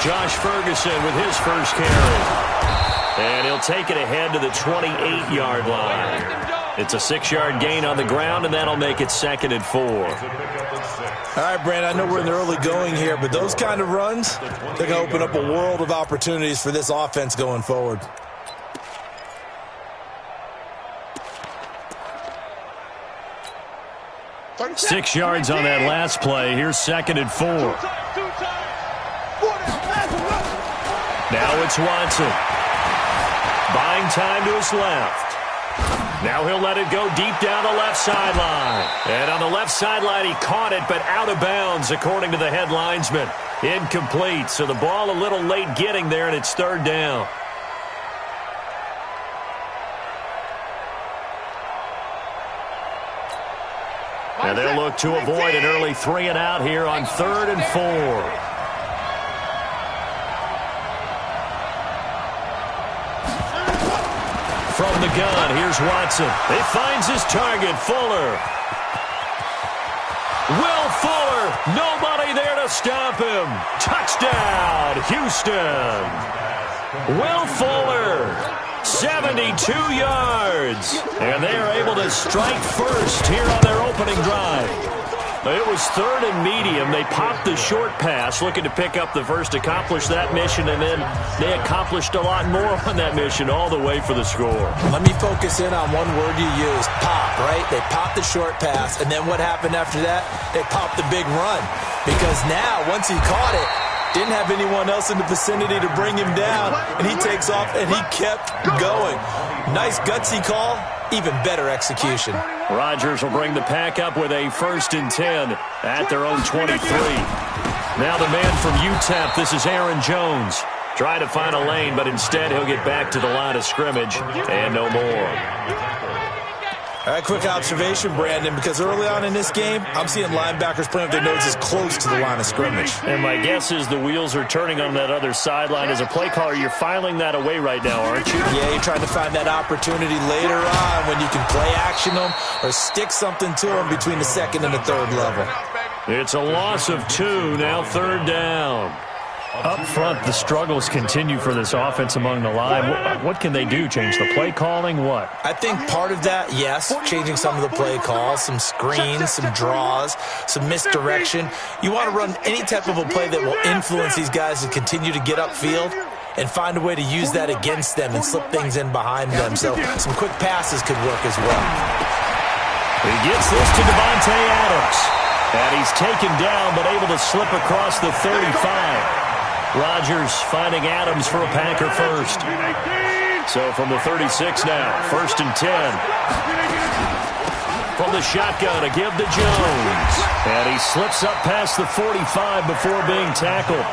Josh Ferguson with his first carry. And he'll take it ahead to the 28-yard line. It's a 6-yard gain on the ground, and that'll make it 2nd and 4. All right, Brandon, I know we're in the early going here, but those kind of runs, they're going to open up a world of opportunities for this offense going forward. Six yards on that last play. Here's 2nd and 4. Now it's Watson. Buying time to his left. Now he'll let it go deep down the left sideline. And on the left sideline, he caught it, but out of bounds, according to the head linesman. Incomplete. So the ball a little late getting there, and it's 3rd down. And they'll look to avoid an early 3 and out here on 3rd and 4. From the gun, here's Watson. He finds his target, Fuller. Will Fuller, nobody there to stop him. Touchdown, Houston. Will Fuller, 72 yards. And they are able to strike first here on their opening drive. It was 3rd and medium. They popped the short pass, looking to pick up the first, accomplish that mission, and then they accomplished a lot more on that mission all the way for the score. Let me focus in on one word you used, pop, right? They popped the short pass, and then what happened after that? They popped the big run. Because now, once he caught it, didn't have anyone else in the vicinity to bring him down, and he takes off, and he kept going. Nice gutsy call, even better execution. Rodgers will bring the pack up with a 1st and 10 at their own 23. Now the man from UTEP, this is Aaron Jones. Trying to find a lane, but instead he'll get back to the line of scrimmage and no more. All right, quick observation, Brandon, because early on in this game, I'm seeing linebackers playing with their noses close to the line of scrimmage. And my guess is the wheels are turning on that other sideline. As a play caller, you're filing that away right now, aren't you? Yeah, you're trying to find that opportunity later on when you can play action them or stick something to them between the 2nd and the 3rd level. It's a loss of 2, now 3rd down. Up front, the struggles continue for this offense among the line. What can they do? Change the play calling? What? I think part of that, yes, changing some of the play calls, some screens, some draws, some misdirection. You want to run any type of a play that will influence these guys to continue to get upfield and find a way to use that against them and slip things in behind them. So some quick passes could work as well. He gets this to Devontae Adams. And he's taken down but able to slip across the 35. Rodgers finding Adams for a Packer first. So from the 36 now, 1st and 10. From the shotgun, a give to Jones. And he slips up past the 45 before being tackled.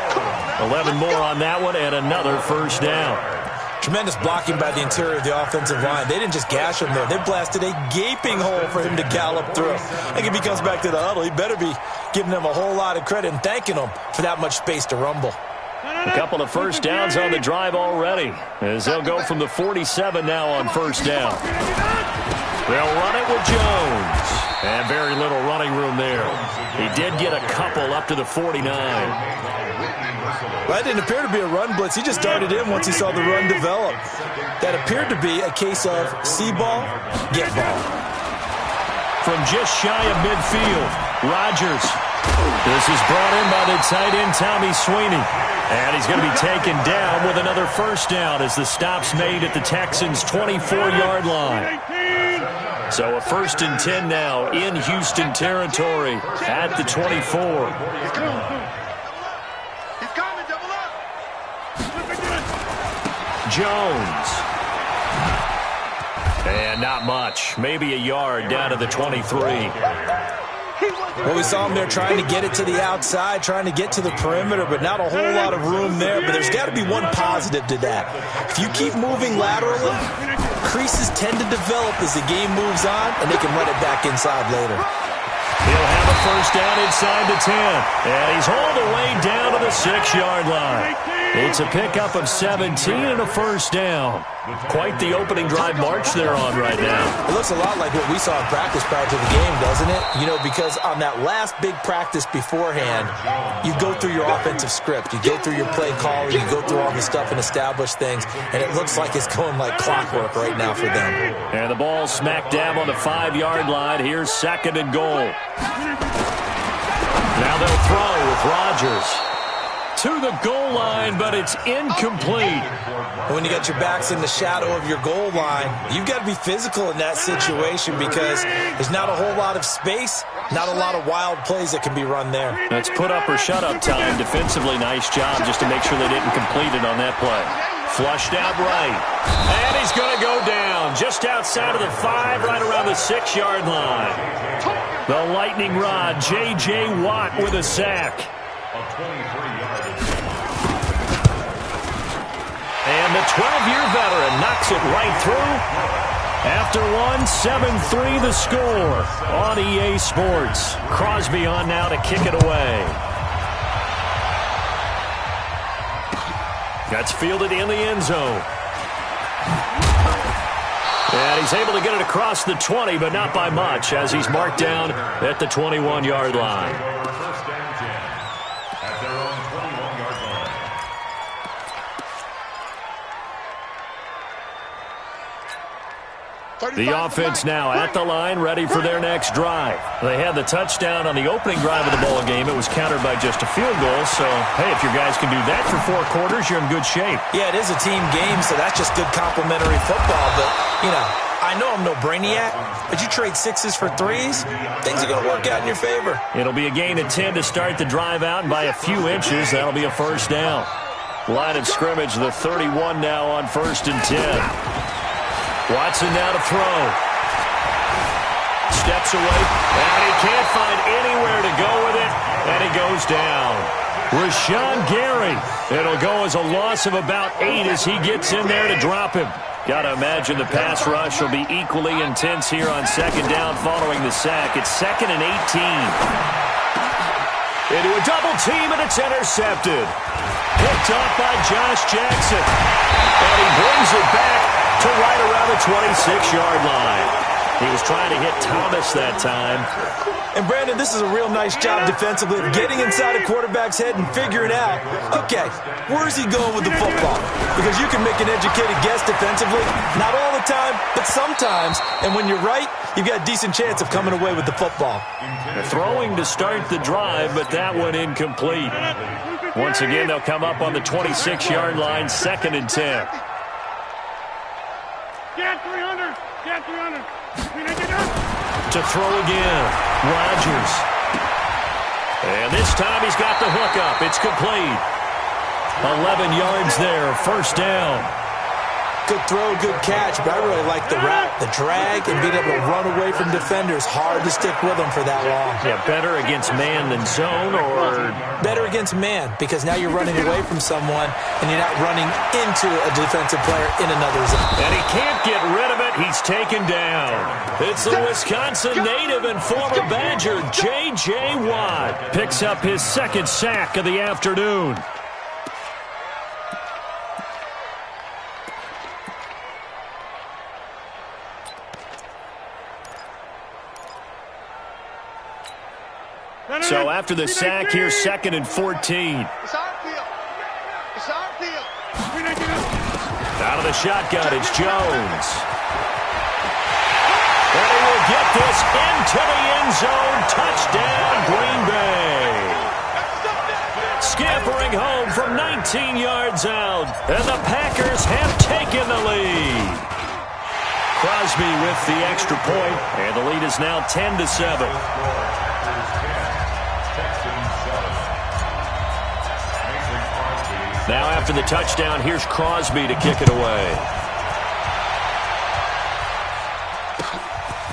11 more on that one and another 1st down. Tremendous blocking by the interior of the offensive line. They didn't just gash him there. They blasted a gaping hole for him to gallop through. I think if he comes back to the huddle, he better be giving them a whole lot of credit and thanking them for that much space to rumble. A couple of 1st downs on the drive already, as they'll go from the 47 now on 1st down. They'll run it with Jones. And very little running room there. He did get a couple up to the 49. Well, that didn't appear to be a run blitz. He just darted in once he saw the run develop. That appeared to be a case of see ball, get ball. From just shy of midfield, Rodgers. This is brought in by the tight end, Tommy Sweeney. And he's going to be taken down with another 1st down as the stop's made at the Texans' 24-yard line. So a 1st and 10 now in Houston territory at the 24. Jones. And not much. Maybe a yard down to the 23. Well, we saw him there trying to get it to the outside, trying to get to the perimeter, but not a whole lot of room there. But there's got to be one positive to that. If you keep moving laterally, creases tend to develop as the game moves on, and they can run it back inside later. He'll have a first down inside the 10. And he's all the way down to the 6-yard line. It's a pickup of 17 and a first down. Quite the opening drive march they're on right now. It looks a lot like what we saw in practice prior to the game, doesn't it? You know, because on that last big practice beforehand, you go through your offensive script. You go through your play call. You go through all the stuff and establish things. And it looks like it's going like clockwork right now for them. And the ball smack dab on the 5-yard line. Here's second and goal. Now they'll throw with Rodgers. To the goal line, but it's incomplete. When you got your backs in the shadow of your goal line, you've got to be physical in that situation because there's not a whole lot of space, not a lot of wild plays that can be run there. That's put up or shut up time. Defensively, nice job just to make sure they didn't complete it on that play. Flushed out right. And he's going to go down just outside of the 5, right around the 6-yard line. The lightning rod, J.J. Watt with a sack. And the 12-year veteran knocks it right through. After one, 7-3 the score on EA Sports. Crosby on now to kick it away. That's fielded in the end zone. And he's able to get it across the 20, but not by much, as he's marked down at the 21-yard line. The offense now at the line, ready for their next drive. They had the touchdown on the opening drive of the ball game. It was countered by just a field goal. So, hey, if your guys can do that for 4 quarters, you're in good shape. Yeah, it is a team game, so that's just good complimentary football. But, you know, I know I'm no brainiac, but you trade 6s for 3s, things are going to work out in your favor. It'll be a gain of 10 to start the drive out, and by a few inches, that'll be a first down. Line of scrimmage, the 31 now on 1st and 10. Watson now to throw. Steps away, and he can't find anywhere to go with it, and he goes down. Rashawn Gary. It'll go as a loss of about 8 as he gets in there to drop him. Got to imagine the pass rush will be equally intense here on 2nd down following the sack. It's 2nd and 18. Into a double team, and it's intercepted. Picked off by Josh Jackson. And he brings it back to right around the 26-yard line. He was trying to hit Thomas that time. And, Brandon, this is a real nice job defensively of getting inside a quarterback's head and figuring out, okay, where's he going with the football? Because you can make an educated guess defensively, not all the time, but sometimes. And when you're right, you've got a decent chance of coming away with the football. Throwing to start the drive, but that one incomplete. Once again, they'll come up on the 26-yard line, 2nd and 10. Get 300! Get 300! To throw again, Rodgers. And this time he's got the hook up. It's complete. 11 yards there, first down. Good throw, good catch, but I really like the route, the drag, and being able to run away from defenders. Hard to stick with them for that long. Yeah, better against man than zone, or? Better against man, because now you're running away from someone, and you're not running into a defensive player in another zone. And he can't get rid of it. He's taken down. It's the Wisconsin native and former Badger, J.J. Watt. Picks up his 2nd sack of the afternoon. So after the sack, here's 2nd and 14. It's our field. It's our field. Out of the shotgun, it's Jones. And he will get this into the end zone. Touchdown, Green Bay. Scampering home from 19 yards out. And the Packers have taken the lead. Crosby with the extra point, and the lead is now 10-7. Now after the touchdown, here's Crosby to kick it away.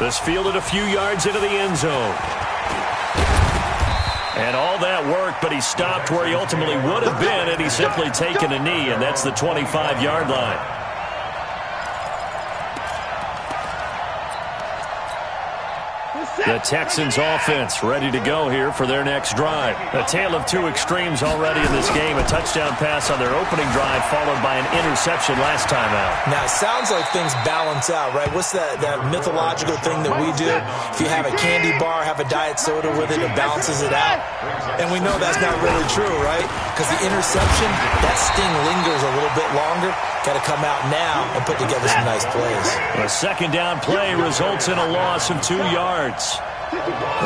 This fielded a few yards into the end zone. And all that worked, but he stopped where he ultimately would have been had he simply taken a knee, and that's the 25-yard line. The The Texans offense ready to go here for their next drive. A tale of two extremes already in this game. A touchdown pass on their opening drive followed by an interception last time out. Now, it sounds like things balance out, right? What's that mythological thing that we do? If you have a candy bar, have a diet soda with it, it balances it out. And we know that's not really true, right? Because the interception, that sting lingers a little bit longer. Got to come out now and put together some nice plays. A second down play results in a loss of 2 yards.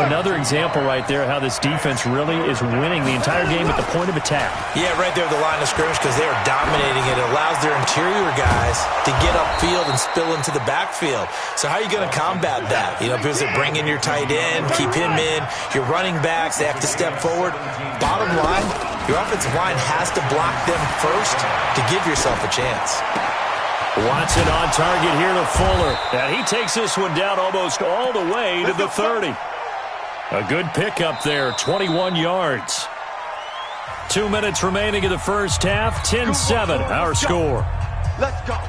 Another example right there how this defense really is winning the entire game at the point of attack. Yeah, right there at the line of scrimmage because they are dominating it. It allows their interior guys to get upfield and spill into the backfield. So how are you going to combat that? You know, because they bring in your tight end, keep him in. Your running backs, they have to step forward. Bottom line, your offensive line has to block them first to give yourself a chance. Watson on target here to Fuller. And he takes this one down almost all the way to the 30. A good pickup there, 21 yards. 2 minutes remaining in the first half, 10-7, our score. Let's go.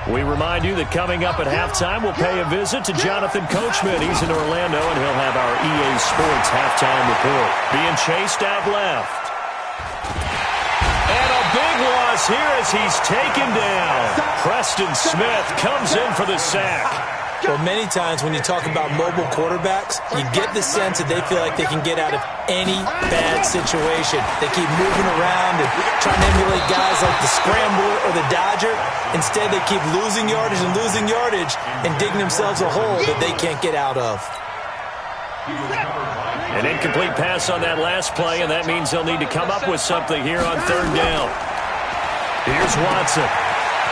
We remind you that coming up at halftime, we'll pay a visit to Jonathan Coachman. He's in Orlando, and he'll have our EA Sports halftime report. Being chased out left. And a big loss here as he's taken down. Preston Smith comes in for the sack. Well, many times when you talk about mobile quarterbacks, you get the sense that they feel like they can get out of any bad situation. They keep moving around and trying to emulate guys like the Scrambler or the Dodger. Instead, they keep losing yardage and digging themselves a hole that they can't get out of. An incomplete pass on that last play, and that means they'll need to come up with something here on third down. Here's Watson.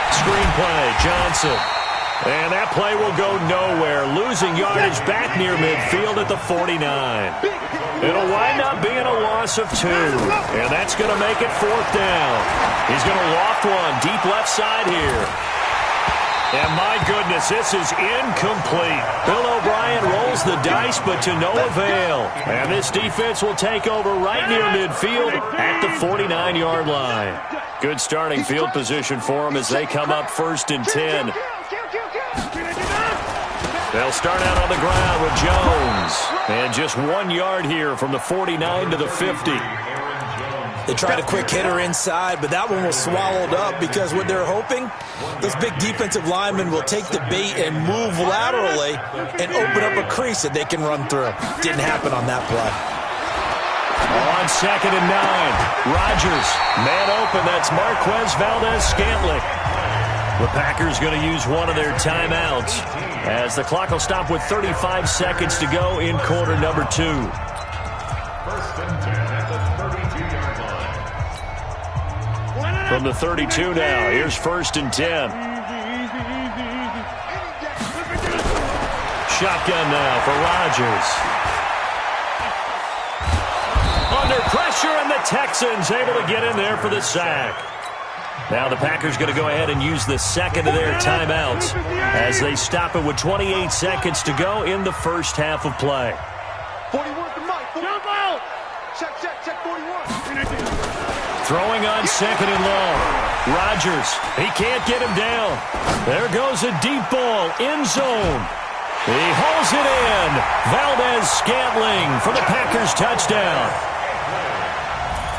Screen play, Johnson. And that play will go nowhere, losing yardage back near midfield at the 49. It'll wind up being a loss of 2, and that's going to make it fourth down. He's going to loft one deep left side here. And my goodness, this is incomplete. Bill O'Brien rolls the dice, but to no avail. And this defense will take over right near midfield at the 49-yard line. Good starting field position for them as they come up first and 10. They'll start out on the ground with Jones. And just 1 yard here from the 49 to the 50. They tried a quick hitter inside, but that one was swallowed up because what they're hoping, those big defensive linemen will take the bait and move laterally and open up a crease that they can run through. Didn't happen on that play. On 2nd and 9, Rodgers, man open. That's Marquez Valdez-Scantling. The Packers going to use one of their timeouts as the clock will stop with 35 seconds to go in quarter number 2. First and 10 at the 32-yard line. From the 32 now, here's first and 10. Shotgun now for Rodgers. Under pressure, and the Texans able to get in there for the sack. Now the Packers going to go ahead and use the second of their timeouts as they stop it with 28 seconds to go in the first half of play. 41 to Mike. Jump out. Check, 41. Throwing on 2nd and long. Rodgers, he can't get him down. There goes a deep ball, end zone. He hauls it in. Valdez-Scantling for the Packers touchdown.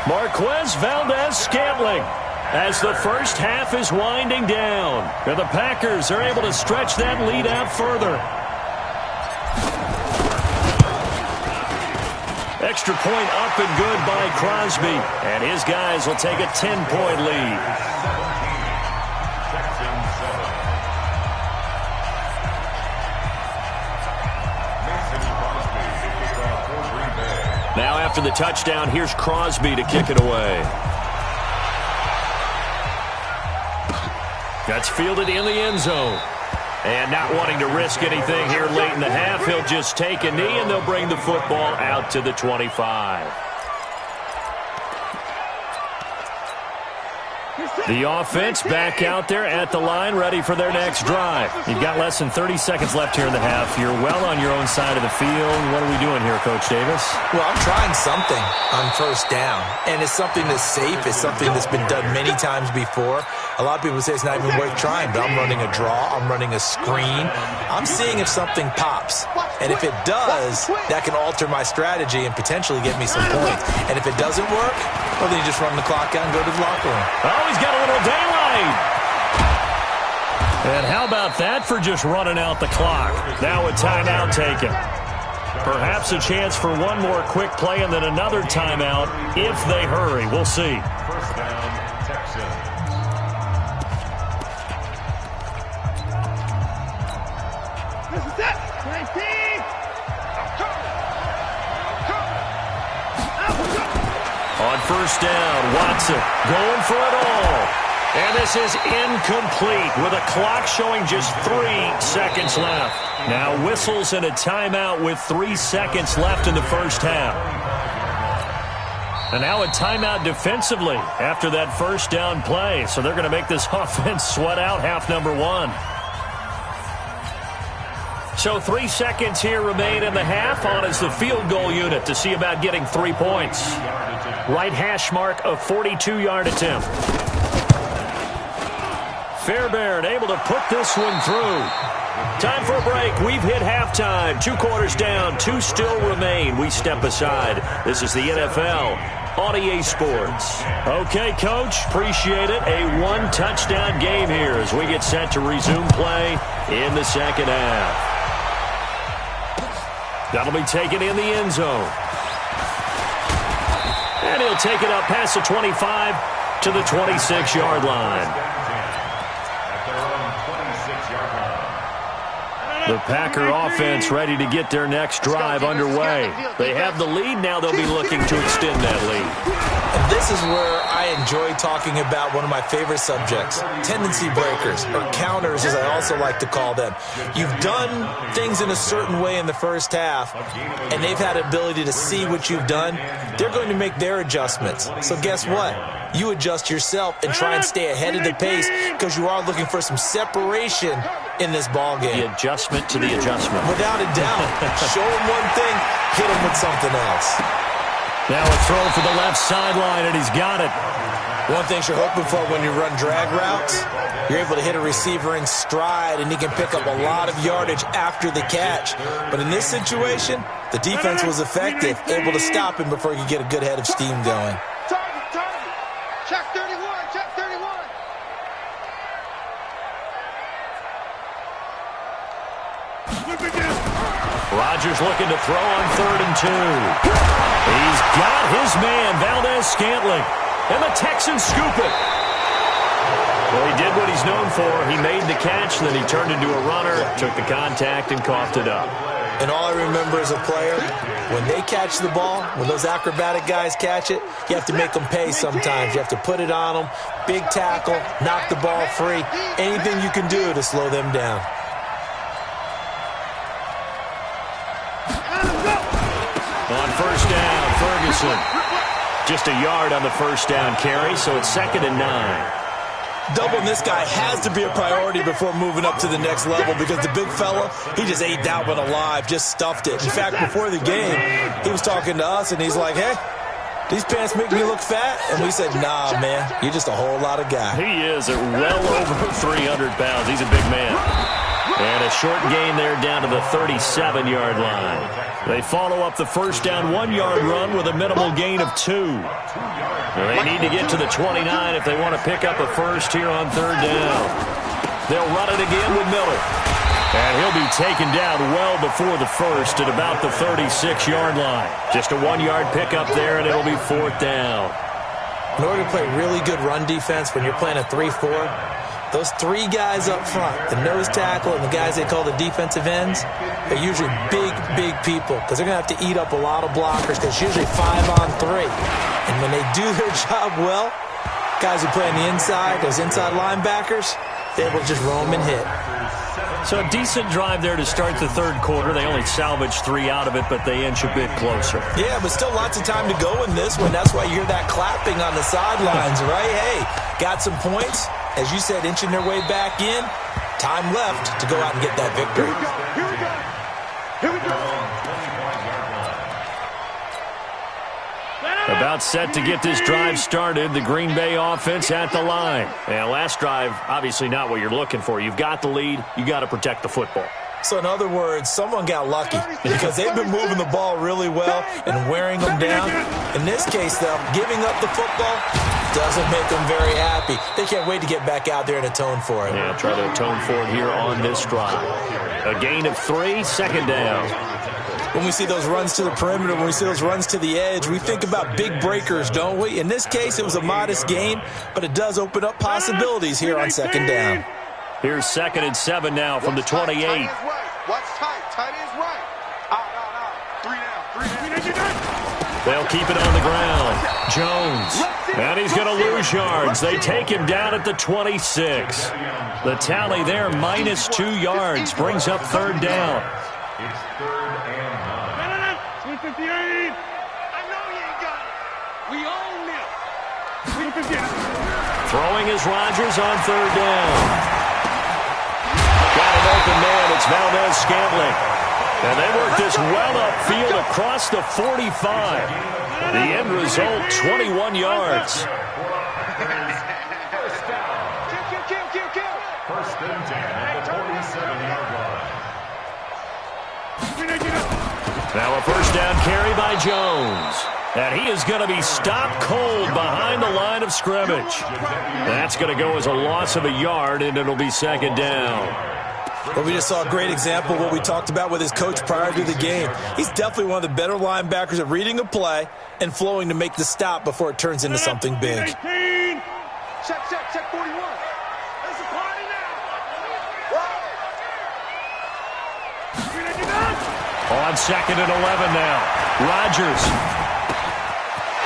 Marquez Valdez-Scantling. As the first half is winding down, and the Packers are able to stretch that lead out further. Extra point up and good by Crosby, and his guys will take a 10-point lead. Now after the touchdown, here's Crosby to kick it away. That's fielded in the end zone. And not wanting to risk anything here late in the half, he'll just take a knee, and they'll bring the football out to the 25. The offense back out there at the line, ready for their next drive. You've got less than 30 seconds left here in the half. You're well on your own side of the field. What are we doing here, Coach Davis? Well, I'm trying something on first down, and it's something that's safe. It's something that's been done many times before. A lot of people say it's not even worth trying, but I'm running a draw. I'm running a screen. I'm seeing if something pops, and if it does, that can alter my strategy and potentially get me some points. And if it doesn't work, well, then you just run the clock out and go to the locker room. Oh, he's got a little daylight. And how about that for just running out the clock? Now a timeout taken. Perhaps a chance for one more quick play and then another timeout if they hurry. We'll see. First down, Texans. This is it. 19. On first down, Watson going for it all. And this is incomplete with a clock showing just 3 seconds left. Now whistles and a timeout with 3 seconds left in the first half. And now a timeout defensively after that first down play. So they're going to make this offense sweat out half number 1. So 3 seconds here remain in the half. On is the field goal unit to see about getting 3 points. Right hash mark, a 42-yard attempt. Fairbairn able to put this one through. Time for a break. We've hit halftime. 2 quarters down. 2 still remain. We step aside. This is the NFL on EA Sports. Okay, Coach. Appreciate it. A 1-touchdown game here as we get set to resume play in the second half. That'll be taken in the end zone. And he'll take it up past the 25 to the 26-yard line. The Packer offense ready to get their next drive underway. They have the lead. Now they'll be looking to extend that lead. And this is where I enjoy talking about one of my favorite subjects, tendency breakers, or counters as I also like to call them. You've done things in a certain way in the first half, and they've had the ability to see what you've done. They're going to make their adjustments. So guess what? You adjust yourself and try and stay ahead of the pace because you are looking for some separation in this ball game. The adjustment to the adjustment. Without a doubt. Show him one thing, hit him with something else. Now a throw for the left sideline, and he's got it. One thing you're hoping for when you run drag routes, you're able to hit a receiver in stride, and he can pick up a lot of yardage after the catch. But in this situation, the defense was effective, able to stop him before he could get a good head of steam going. Check 31, check 31. Rodgers looking to throw on 3rd and 2. He's got his man, Valdez-Scantling. And the Texans scoop it. Well, he did what he's known for. He made the catch, then he turned into a runner, took the contact, and coughed it up. And all I remember as a player, when they catch the ball, when those acrobatic guys catch it, you have to make them pay sometimes. You have to put it on them, big tackle, knock the ball free, anything you can do to slow them down. On first down, Ferguson. Just a yard on the first down carry, so it's 2nd and 9. Doubling this guy has to be a priority before moving up to the next level because the big fella, he just ate that one alive, just stuffed it. In fact, before the game, he was talking to us, and he's like, hey, these pants make me look fat? And we said, nah, man, you're just a whole lot of guy. He is at well over 300 pounds. He's a big man. And a short gain there down to the 37-yard line. They follow up the first down 1-yard run with a minimal gain of 2. They need to get to the 29 if they want to pick up a first here on 3rd down. They'll run it again with Miller. And he'll be taken down well before the first at about the 36-yard line. Just a 1-yard pickup there, and it'll be 4th down. In order to play really good run defense when you're playing a 3-4, those 3 guys up front, the nose tackle and the guys they call the defensive ends, they're usually big, big people because they're going to have to eat up a lot of blockers because it's usually 5-on-3. And when they do their job well, guys who play on the inside, those inside linebackers, they're able to just roam and hit. So a decent drive there to start the third quarter. They only salvaged 3 out of it, but they inch a bit closer. Yeah, but still lots of time to go in this one. That's why you hear that clapping on the sidelines, right? Hey, got some points. As you said, inching their way back in. Time left to go out and get that victory. Here we go. Here we go. About set to get this drive started. The Green Bay offense at the line. And last drive, obviously not what you're looking for. You've got the lead. You got to protect the football. So in other words, someone got lucky because they've been moving the ball really well and wearing them down. In this case, though, giving up the football doesn't make them very happy. They can't wait to get back out there and atone for it. Yeah, try to atone for it here on this drive. A gain of 3, second down. When we see those runs to the perimeter, when we see those runs to the edge, we think about big breakers, don't we? In this case, it was a modest gain, but it does open up possibilities here on second down. Here's 2nd and 7 now from the 28. Watch tight. Tight is right. Out. 3 down. They'll keep it on the ground. Jones. And he's going to lose yards. They take him down at the 26. The tally there, minus 2 yards, brings up third down. It's 3rd and 9. 258. I know you ain't got it. We own this. 258. Throwing is Rodgers on third down. Got an open man. It's Valdez-Scantling. And they work this well upfield across the 45. The end result, 21 yards. Kill. First and 10 at the 47-yard line. Now a first down carry by Jones. And he is going to be stopped cold behind the line of scrimmage. That's going to go as a loss of a yard, and it'll be second down. Well, we just saw a great example of what we talked about with his coach prior to the game. He's definitely one of the better linebackers at reading a play and flowing to make the stop before it turns into something big. Check 41. It's a party now. On 2nd and 11 now. Rodgers.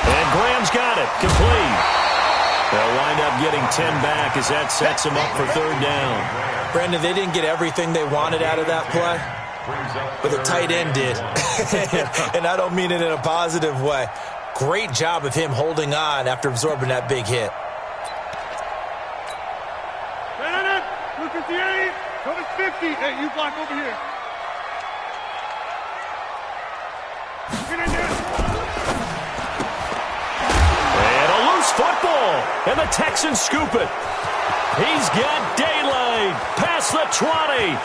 And Graham's got it. Complete. They'll wind up getting 10 back as that sets him up for third down. Brandon, they didn't get everything they wanted out of that play, but the tight end did. And I don't mean it in a positive way. Great job of him holding on after absorbing that big hit. 258. Cover 50. Hey, you block over here. And a loose football. And the Texans scoop it. He's got daylight past the 20.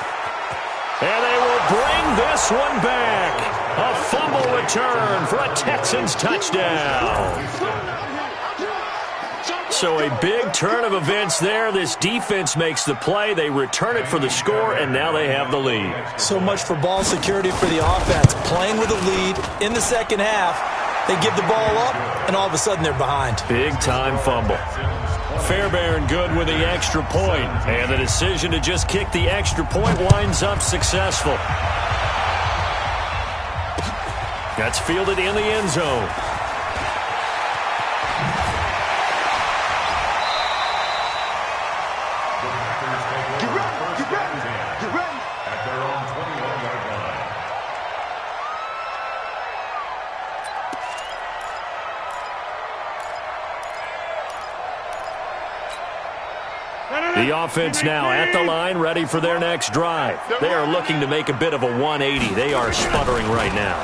And they will bring this one back. A fumble return for a Texans touchdown. So a big turn of events there. This defense makes the play. They return it for the score, and now they have the lead. So much for ball security for the offense. Playing with a lead in the second half. They give the ball up, and all of a sudden they're behind. Big-time fumble. Fairbairn good with the extra point. And the decision to just kick the extra point winds up successful. That's fielded in the end zone. Get ready. At their own 21-yard line. The offense now at the line, ready for their next drive. They are looking to make a bit of a 180. They are sputtering right now.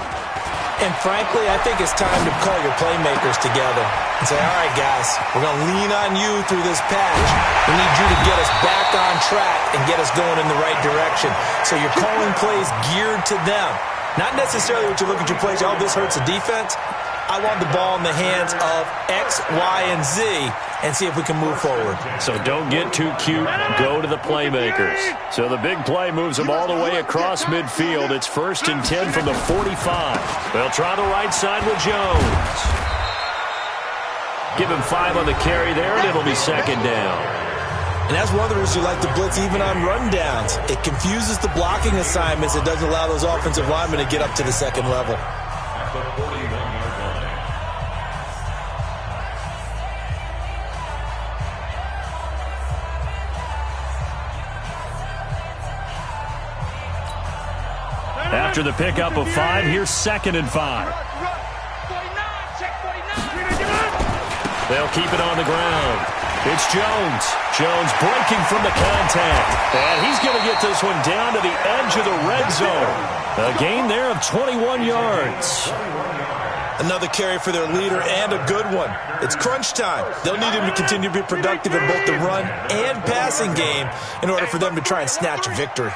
And frankly, I think it's time to call your playmakers together and say, all right, guys, we're going to lean on you through this patch. We need you to get us back on track and get us going in the right direction. So you're calling plays geared to them. Not necessarily what you look at your plays, oh, this hurts the defense. I want the ball in the hands of X, Y, and Z and see if we can move forward. So don't get too cute. Go to the playmakers. So the big play moves them all the way across midfield. It's 1st and 10 from the 45. They'll try the right side with Jones. Give him 5 on the carry there, and it'll be second down. And that's one of the reasons you like to blitz even on rundowns. It confuses the blocking assignments. It doesn't allow those offensive linemen to get up to the second level. At the 41-yard line. After the pickup of 5, here's 2nd and 5. They'll keep it on the ground. It's Jones. Jones breaking from the contact. And he's going to get this one down to the edge of the red zone. A gain there of 21 yards. Another carry for their leader and a good one. It's crunch time. They'll need him to continue to be productive in both the run and passing game in order for them to try and snatch a victory.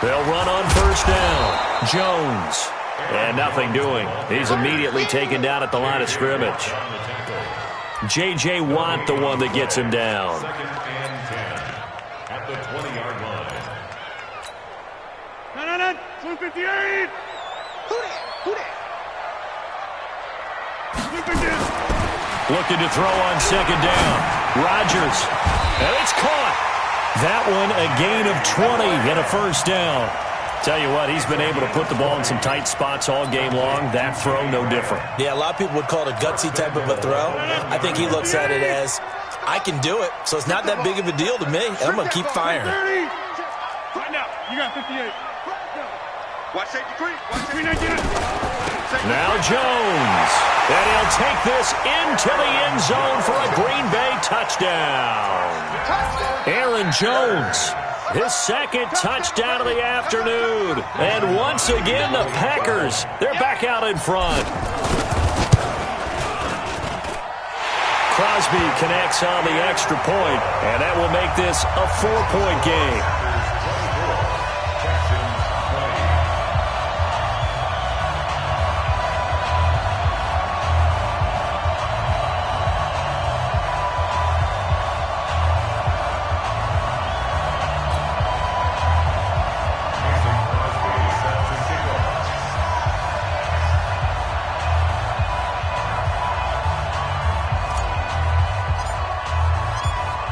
They'll run on 1st down. Jones. And nothing doing. He's immediately taken down at the line of scrimmage. J.J. Watt, the one that gets him down. 2nd and 10 at the 20-yard line. No, 258. Looking to throw on 2nd down. Rodgers. And it's caught. That one a gain of 20 and a 1st down. Tell you what, he's been able to put the ball in some tight spots all game long. That throw, no different. Yeah, a lot of people would call it a gutsy type of a throw. I think he looks at it as, I can do it, so it's not that big of a deal to me, and I'm going to keep firing. Right now, you got 58. Watch safety creep. Watch safety 19. Now Jones. And he'll take this into the end zone for a Green Bay touchdown. Aaron Jones. His 2nd touchdown of the afternoon. And once again, the Packers, they're back out in front. Crosby connects on the extra point, and that will make this a 4-point game.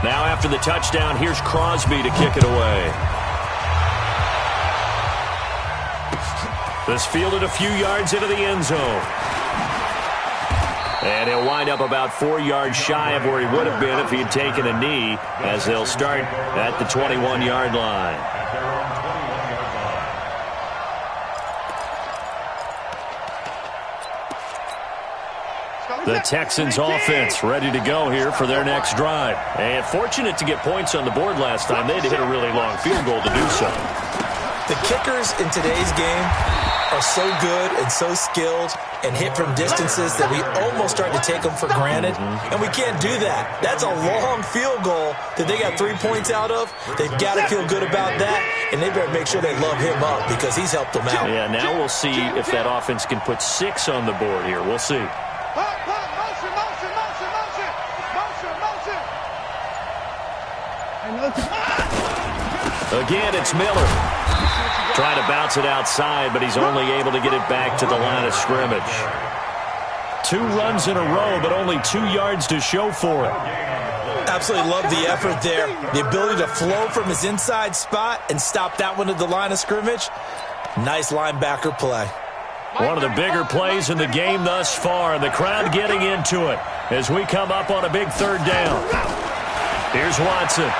Now after the touchdown, here's Crosby to kick it away. This fielded a few yards into the end zone. And he'll wind up about 4 yards shy of where he would have been if he had taken a knee, as they'll start at the 21-yard line. The Texans offense ready to go here for their next drive. And fortunate to get points on the board last time. They had to hit a really long field goal to do so. The kickers in today's game are so good and so skilled and hit from distances that we almost start to take them for granted. And we can't do that. That's a long field goal that they got 3 points out of. They've got to feel good about that, and they better make sure they love him up because he's helped them out. Yeah, now we'll see if that offense can put 6 on the board here. We'll see. Again, it's Miller. Trying to bounce it outside, but he's only able to get it back to the line of scrimmage. 2 runs in a row, but only 2 yards to show for it. Absolutely love the effort there. The ability to flow from his inside spot and stop that one at the line of scrimmage. Nice linebacker play. One of the bigger plays in the game thus far, and the crowd getting into it as we come up on a big 3rd down. Here's Watson.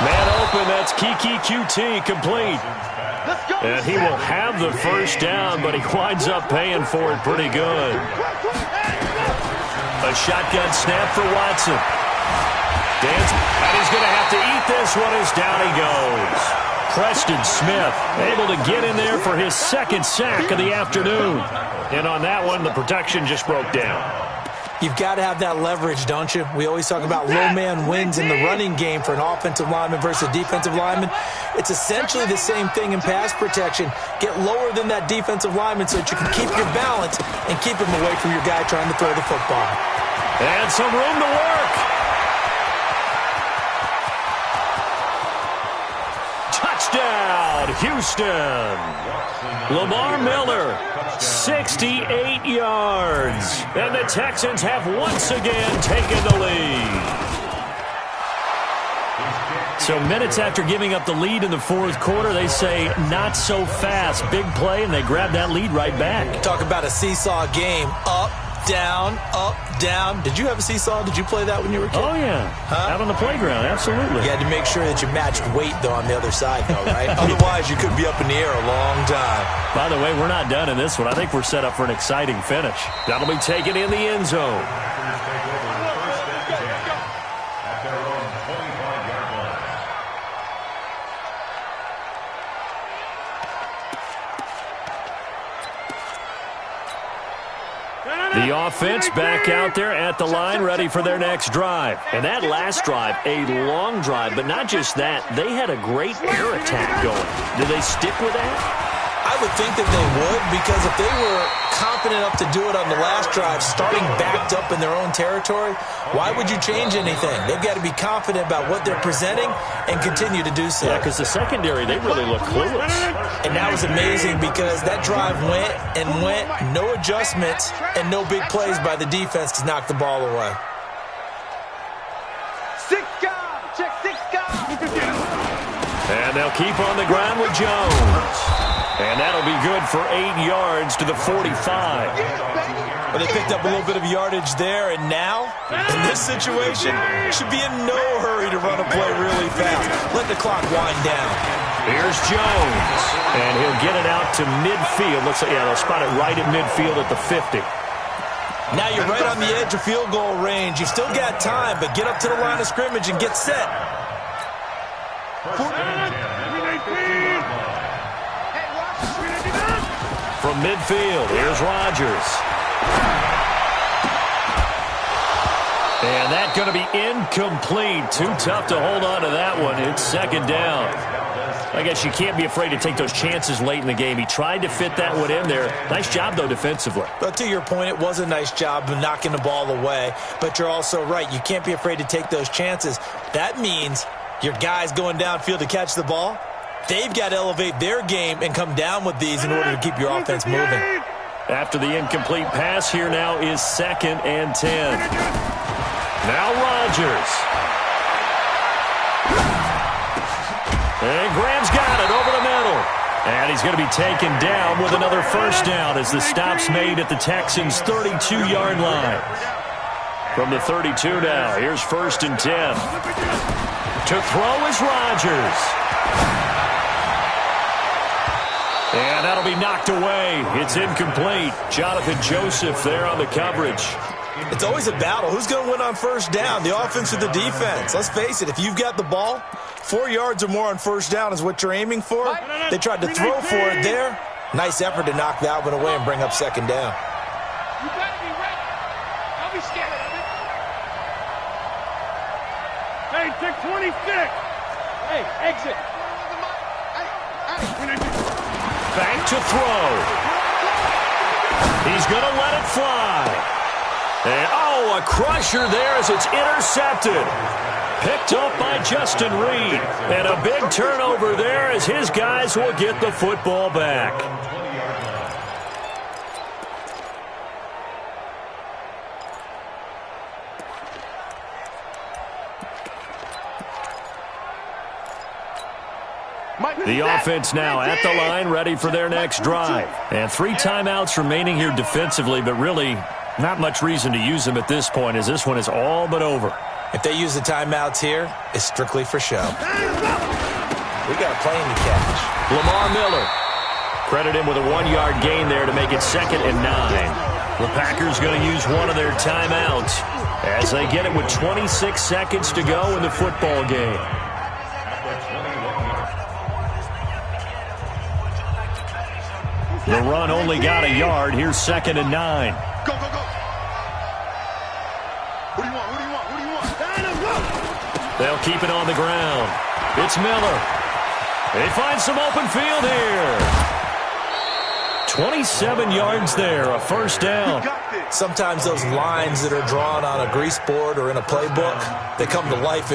Man open, that's Kiki QT complete. And he will have the 1st down, but he winds up paying for it pretty good. A shotgun snap for Watson. And he's going to have to eat this one as down he goes. Preston Smith able to get in there for his 2nd sack of the afternoon. And on that one, the protection just broke down. You've got to have that leverage, don't you? We always talk about low man wins in the running game for an offensive lineman versus a defensive lineman. It's essentially the same thing in pass protection. Get lower than that defensive lineman so that you can keep your balance and keep him away from your guy trying to throw the football. And some room to work. Touchdown, Houston. Lamar Miller, 68 yards. And the Texans have once again taken the lead. So minutes after giving up the lead in the 4th quarter, they say not so fast. Big play, and they grab that lead right back. Talk about a seesaw game, up down, up, down. Did you have a seesaw? Did you play that when you were a kid? Oh, yeah. Out on the playground, absolutely. You had to make sure that you matched weight, though, on the other side, though, right? Otherwise, you could be up in the air a long time. By the way, we're not done in this one. I think we're set up for an exciting finish. That'll be taken in the end zone. The offense back out there at the line, ready for their next drive. And that last drive, a long drive, but not just that. They had a great air attack going. Do they stick with that? I would think that they would, because if they were confident enough to do it on the last drive, starting backed up in their own territory, why would you change anything? They've got to be confident about what they're presenting and continue to do so. Yeah, because the secondary, they really look clueless. And that was amazing because that drive went and went, no adjustments, and no big plays by the defense to knock the ball away. Check 6 guys. And they'll keep on the ground with Jones. And that'll be good for 8 yards to the 45. But they picked up a little bit of yardage there, and now, in this situation, should be in no hurry to run a play really fast. Let the clock wind down. Here's Jones. And he'll get it out to midfield. Looks like, yeah, they'll spot it right at midfield at the 50. Now you're right on the edge of field goal range. You've still got time, but get up to the line of scrimmage and get set. From midfield, here's Rodgers. And that's going to be incomplete. Too tough to hold on to that one. It's second down. I guess you can't be afraid to take those chances late in the game. He tried to fit that one in there. Nice job, though, defensively. But to your point, it was a nice job of knocking the ball away. But you're also right. You can't be afraid to take those chances. That means your guys going downfield to catch the ball, they've got to elevate their game and come down with these in order to keep your offense moving. After the incomplete pass, here now is 2nd and 10. Now Rodgers. And Graham's got it over the middle. And he's going to be taken down with another first down as the stop's made at the Texans' 32-yard line. From the 32 now, here's 1st and 10. To throw is Rodgers. And that'll be knocked away. It's incomplete. Jonathan Joseph there on the coverage. It's always a battle. Who's going to win on first down, the offense or the defense? Let's face it, if you've got the ball, 4 yards or more on first down is what you're aiming for. They tried to throw for it there. Nice effort to knock that one away and bring up second down. You better be ready. Don't be scared of it. Hey, check 26. Hey, exit. Back to throw. He's going to let it fly. And, oh, a crusher there as it's intercepted. Picked up by Justin Reed. And a big turnover there as his guys will get the football back. The offense now at the line, ready for their next drive. And 3 timeouts remaining here defensively, but really not much reason to use them at this point as this one is all but over. If they use the timeouts here, it's strictly for show. We got a plane to catch. Lamar Miller. Credit him with a 1-yard gain there to make it 2nd and 9. The Packers going to use one of their timeouts as they get it with 26 seconds to go in the football game. The run only got a yard. Here's 2nd and 9. Go, go, go. Who do you want? Who do you want? Who do you want? They'll keep it on the ground. It's Miller. They find some open field here. 27 yards there, a first down. Sometimes those lines that are drawn on a grease board or in a playbook, they come to life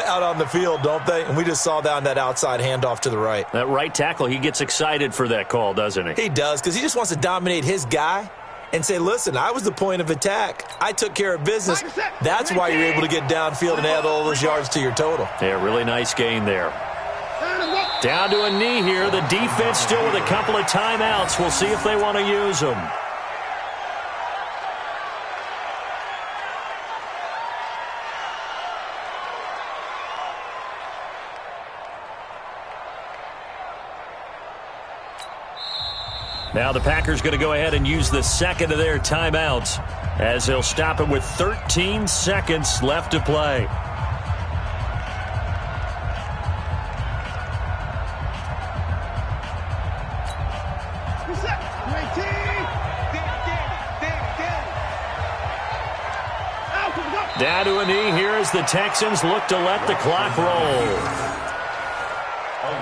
out on the field, don't they? And we just saw down that outside handoff to the right. That right tackle, he gets excited for that call, doesn't he? He does, because he just wants to dominate his guy and say, listen, I was the point of attack. I took care of business. That's why you're able to get downfield and add all those yards to your total. Yeah, really nice gain there. Down to a knee here. The defense still with a couple of timeouts. We'll see if they want to use them. Now the Packers going to go ahead and use the second of their timeouts as they'll stop it with 13 seconds left to play. Down to a knee here as the Texans look to let the clock roll. A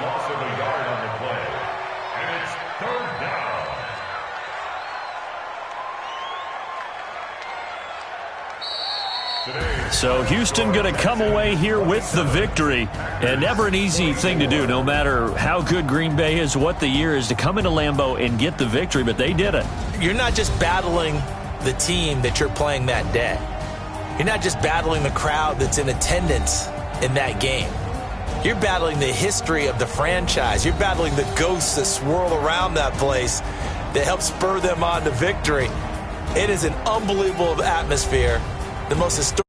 loss of a yard on the play. And it's third down. So Houston going to come away here with the victory. And never an easy thing to do, no matter how good Green Bay is, what the year is, to come into Lambeau and get the victory. But they did it. You're not just battling the team that you're playing that day. You're not just battling the crowd that's in attendance in that game. You're battling the history of the franchise. You're battling the ghosts that swirl around that place that help spur them on to victory. It is an unbelievable atmosphere, the most historic